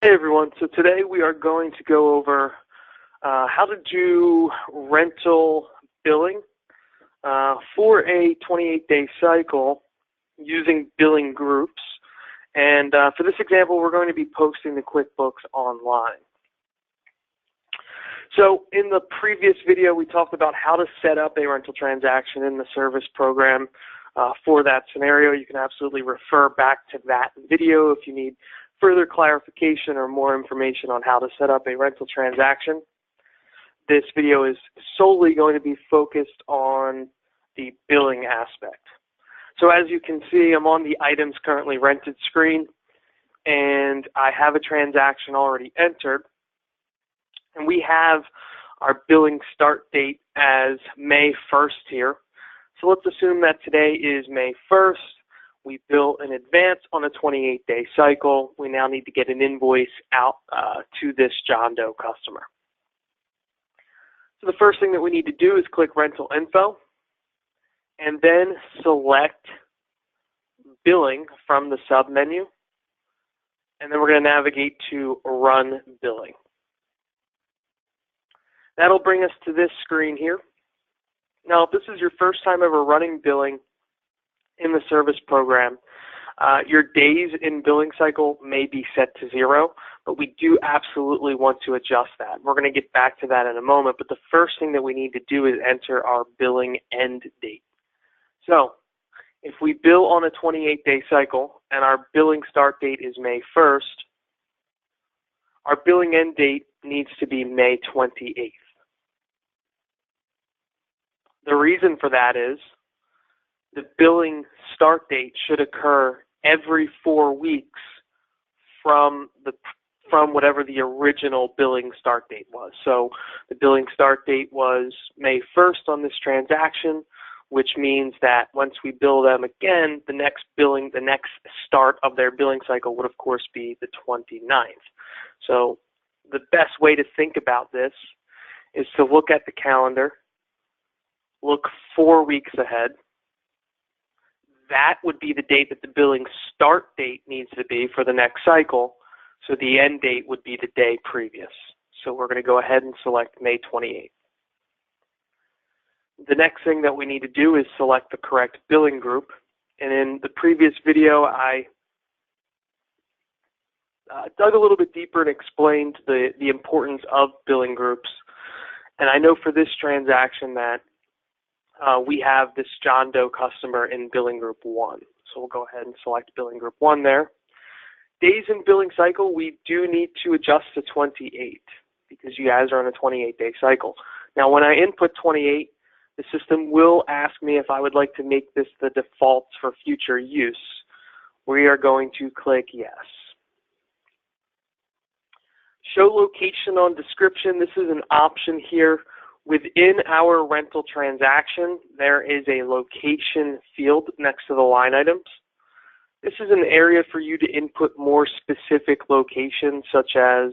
Hey everyone, so today we are going to go over how to do rental billing for a 28-day cycle using billing groups. And for this example, we're going to be posting the QuickBooks online. So in the previous video, we talked about how to set up a rental transaction in the service program. For that scenario, you can absolutely refer back to that video if you need further clarification or more information on how to set up a rental transaction. This video is solely going to be focused on the billing aspect. So as you can see, I'm on the items currently rented screen, and I have a transaction already entered, and we have our billing start date as May 1st here. So let's assume that today is May 1st. We bill in advance on a 28-day cycle. We now need to get an invoice out to this John Doe customer. So the first thing that we need to do is click Rental Info and then select Billing from the sub-menu. And then we're going to navigate to Run Billing. That'll bring us to this screen here. Now, if this is your first time ever running billing in the service program, your days in billing cycle may be set to 0, but we do absolutely want to adjust that. We're going to get back to that in a moment, but the first thing that we need to do is enter our billing end date. So if we bill on a 28-day cycle and our billing start date is May 1st, our billing end date needs to be May 28th. The reason for that is the billing start date should occur every 4 weeks from whatever the original billing start date was. So the billing start date was May 1st on this transaction, which means that once we bill them again, the next start of their billing cycle would of course be the 29th. So the best way to think about this is to look at the calendar, look 4 weeks ahead. That would be the date that the billing start date needs to be for the next cycle. So the end date would be the day previous. So we're going to go ahead and select May 28th. The next thing that we need to do is select the correct billing group. And in the previous video, I dug a little bit deeper and explained the importance of billing groups. And I know for this transaction that we have this John Doe customer in billing group 1. So we'll go ahead and select billing group 1 there. Days in billing cycle, we do need to adjust to 28 because you guys are on a 28-day cycle. Now when I input 28, the system will ask me if I would like to make this the default for future use. We are going to click yes. Show location on description. This is an option here. Within our rental transaction, there is a location field next to the line items. This is an area for you to input more specific locations, such as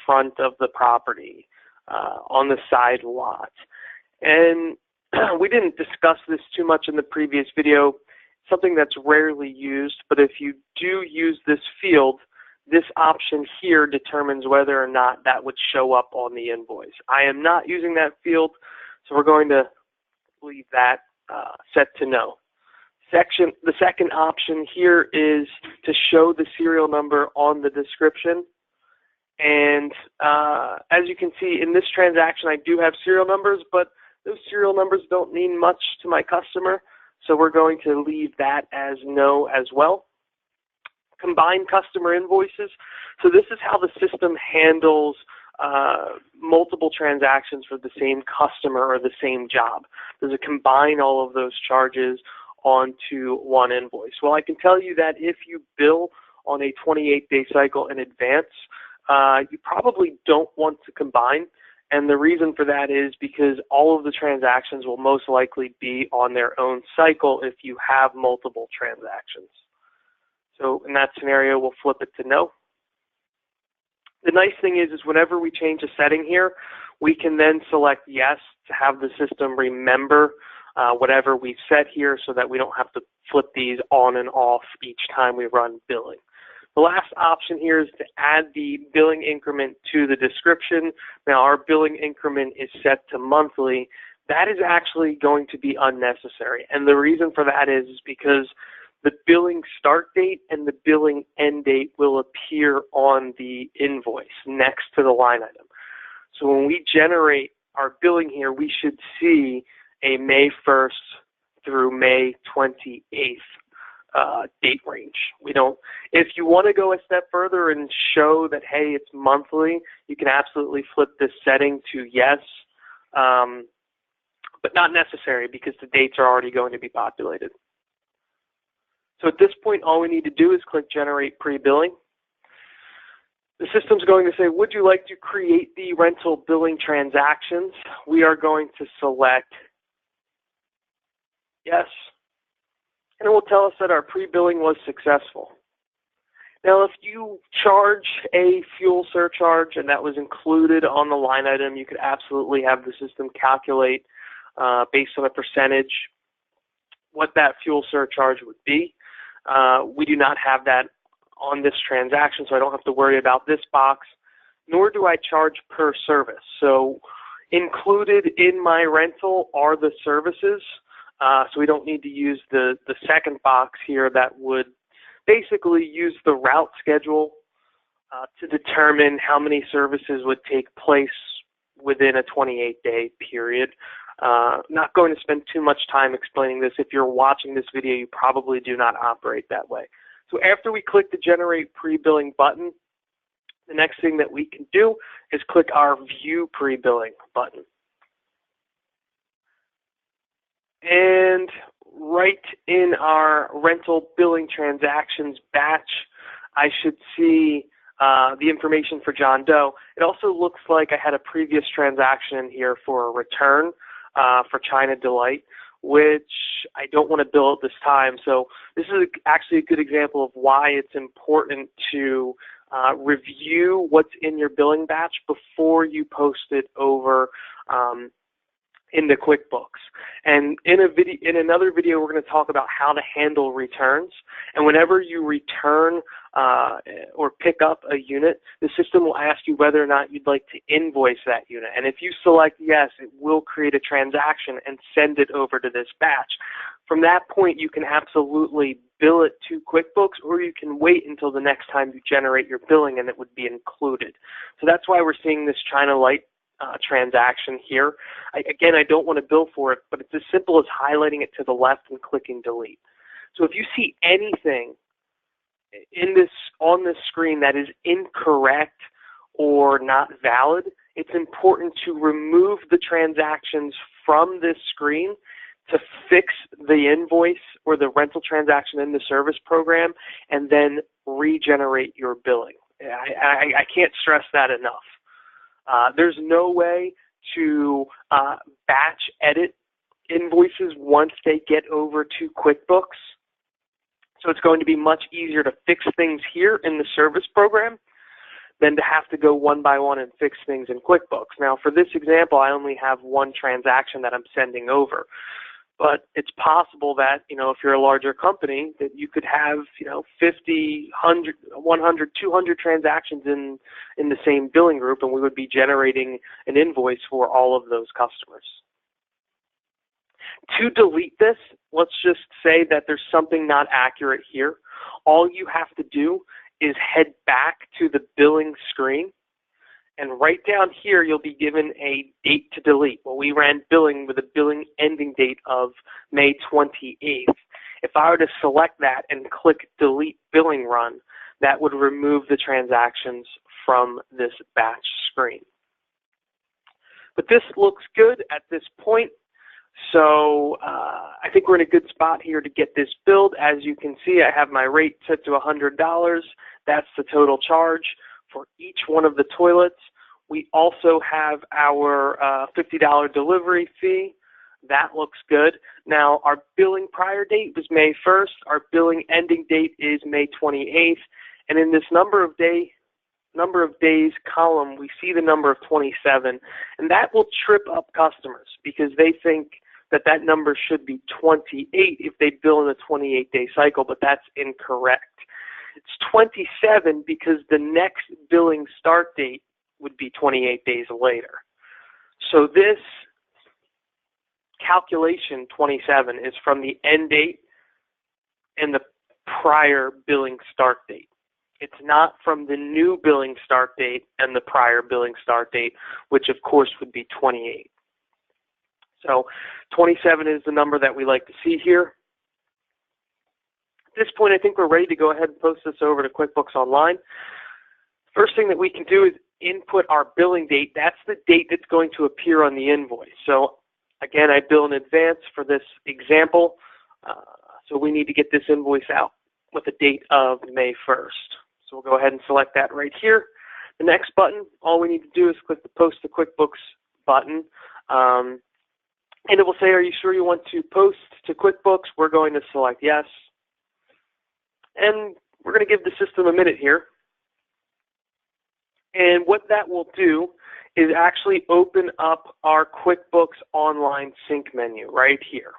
front of the property, on the side lot. And we didn't discuss this too much in the previous video, something that's rarely used, but if you do use this field, this option here determines whether or not that would show up on the invoice. I am not using that field, so we're going to leave that set to no. The second option here is to show the serial number on the description. And as you can see, in this transaction, I do have serial numbers, but those serial numbers don't mean much to my customer, so we're going to leave that as no as well. Combine customer invoices. So this is how the system handles multiple transactions for the same customer or the same job. Does it combine all of those charges onto one invoice? Well, I can tell you that if you bill on a 28-day cycle in advance, you probably don't want to combine. And the reason for that is because all of the transactions will most likely be on their own cycle if you have multiple transactions. So in that scenario, we'll flip it to no. The nice thing is whenever we change a setting here, we can then select yes to have the system remember whatever we've set here so that we don't have to flip these on and off each time we run billing. The last option here is to add the billing increment to the description. Now, our billing increment is set to monthly. That is actually going to be unnecessary. And the reason for that is because the billing start date and the billing end date will appear on the invoice next to the line item. So when we generate our billing here, we should see a May 1st through May 28th date range. If you want to go a step further and show that, hey, it's monthly, you can absolutely flip this setting to yes, but not necessary because the dates are already going to be populated. So at this point, all we need to do is click Generate Pre-Billing. The system's going to say, would you like to create the rental billing transactions? We are going to select yes, and it will tell us that our pre-billing was successful. Now, if you charge a fuel surcharge and that was included on the line item, you could absolutely have the system calculate based on a percentage what that fuel surcharge would be. We do not have that on this transaction, so I don't have to worry about this box, nor do I charge per service. So included in my rental are the services, so we don't need to use the second box here that would basically use the route schedule to determine how many services would take place within a 28-day period. Not going to spend too much time explaining this. If you're watching this video, you probably do not operate that way. So after we click the Generate Pre-Billing button, the next thing that we can do is click our View Pre-Billing button. And right in our rental billing transactions batch, I should see the information for John Doe. It also looks like I had a previous transaction here for a return for China Delight, which I don't want to bill at this time. So this is actually a good example of why it's important to review what's in your billing batch before you post it over into QuickBooks. And in another video, we're going to talk about how to handle returns. And whenever you return or pick up a unit, the system will ask you whether or not you'd like to invoice that unit. And if you select yes, it will create a transaction and send it over to this batch. From that point, you can absolutely bill it to QuickBooks, or you can wait until the next time you generate your billing and it would be included. So that's why we're seeing this China Light transaction here. Again, I don't want to bill for it, but it's as simple as highlighting it to the left and clicking delete. So if you see anything on this screen that is incorrect or not valid, it's important to remove the transactions from this screen to fix the invoice or the rental transaction in the service program and then regenerate your billing. I can't stress that enough. There's no way to batch edit invoices once they get over to QuickBooks. So it's going to be much easier to fix things here in the service program than to have to go one by one and fix things in QuickBooks. Now, for this example, I only have one transaction that I'm sending over. But it's possible that, if you're a larger company, that you could have, 50, 100, 100, 200 transactions in the same billing group, and we would be generating an invoice for all of those customers. To delete this, let's just say that there's something not accurate here. All you have to do is head back to the billing screen, and right down here, you'll be given a date to delete. Well, we ran billing with a billing ending date of May 28th. If I were to select that and click Delete Billing Run, that would remove the transactions from this batch screen. But this looks good at this point. So I think we're in a good spot here to get this billed. As you can see, I have my rate set to $100. That's the total charge for each one of the toilets. We also have our $50 delivery fee. That looks good. Now, our billing prior date was May 1st. Our billing ending date is May 28th. And in this number of days column, we see the number of 27. And that will trip up customers because they think that number should be 28 if they bill in a 28-day cycle, but that's incorrect. It's 27 because the next billing start date would be 28 days later. So this calculation, 27, is from the end date and the prior billing start date. It's not from the new billing start date and the prior billing start date, which of course would be 28. So 27 is the number that we like to see here. At this point, I think we're ready to go ahead and post this over to QuickBooks Online. First thing that we can do is input our billing date. That's the date that's going to appear on the invoice. So again, I bill in advance for this example. So we need to get this invoice out with a date of May 1st. So we'll go ahead and select that right here. The next button, all we need to do is click the Post to QuickBooks button. And it will say, are you sure you want to post to QuickBooks? We're going to select yes. And we're going to give the system a minute here. And what that will do is actually open up our QuickBooks Online Sync menu right here.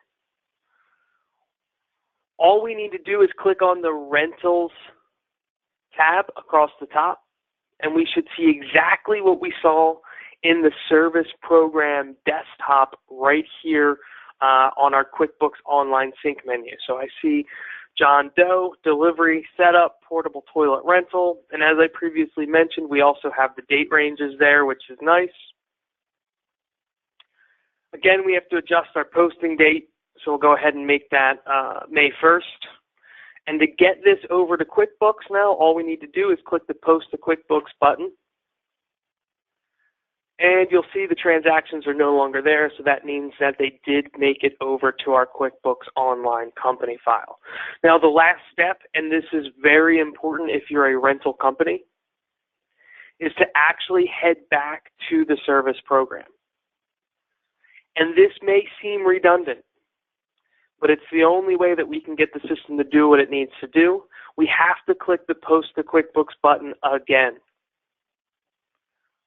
All we need to do is click on the Rentals tab across the top, and we should see exactly what we saw in the Service Program desktop right here on our QuickBooks Online Sync menu. So I see John Doe, Delivery, Setup, Portable Toilet Rental, and as I previously mentioned, we also have the date ranges there, which is nice. Again, we have to adjust our posting date, so we'll go ahead and make that May 1st. And to get this over to QuickBooks now, all we need to do is click the Post to QuickBooks button. And you'll see the transactions are no longer there, so that means that they did make it over to our QuickBooks Online company file. Now the last step, and this is very important if you're a rental company, is to actually head back to the service program. And this may seem redundant, but it's the only way that we can get the system to do what it needs to do. We have to click the Post to QuickBooks button again.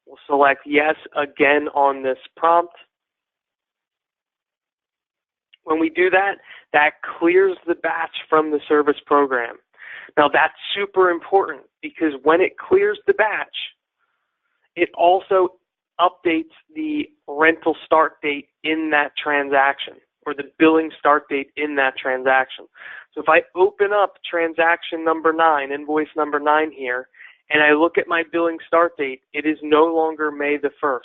We'll select yes again on this prompt. When we do that, that clears the batch from the service program. Now that's super important because when it clears the batch, it also updates the rental start date in that transaction, or the billing start date in that transaction. So if I open up transaction number 9, invoice number 9 here, and I look at my billing start date, it is no longer May the 1st.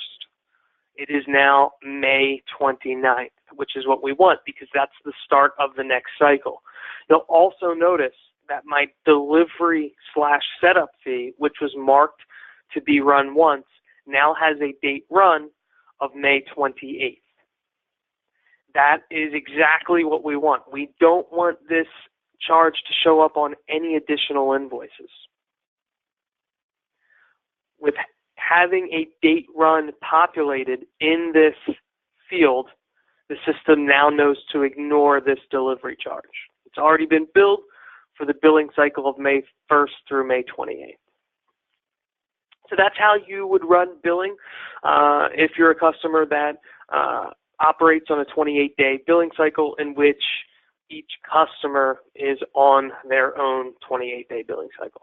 It is now May 29th, which is what we want because that's the start of the next cycle. You'll also notice that my delivery/setup fee, which was marked to be run once, now has a date run of May 28th. That is exactly what we want. We don't want this charge to show up on any additional invoices. With having a date run populated in this field, the system now knows to ignore this delivery charge. It's already been billed for the billing cycle of May 1st through May 28th. So that's how you would run billing if you're a customer that operates on a 28-day billing cycle in which each customer is on their own 28-day billing cycle.